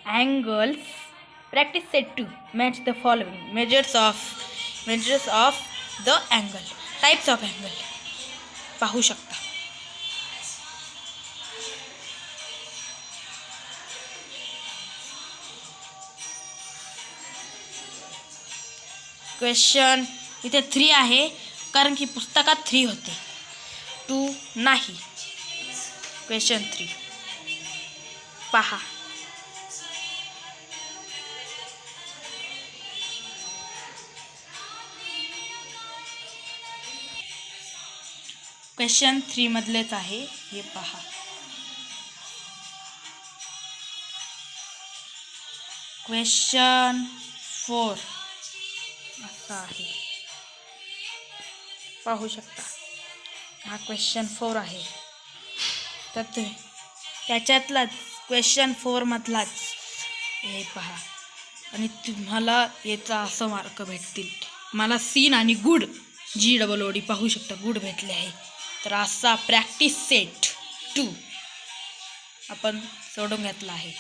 angles. Practice set 2. Match the following measures of the angle. Types of angle पाहू शकता. Question इथे 3 आहे कारण की पुस्तकात 3 होते, 2 नाही. क्वेश्चन 3 पहा. क्वेश्चन 3 मधलेच आहे हे पहा. क्वेश्चन 4 असा आहे, पाहू शकता. हा क्वेश्चन 4 आहे, तर त्याच्यातलाच क्वेश्चन 4 मधलाच हे पहा आणि तुम्हाला याचा असं मार्क भेटतील. मला सीन आणि गुड GOOD पाहू शकता, गुड भेटले आहे. तर असा प्रॅक्टिस सेट 2 आपण सोडून घेतला आहे.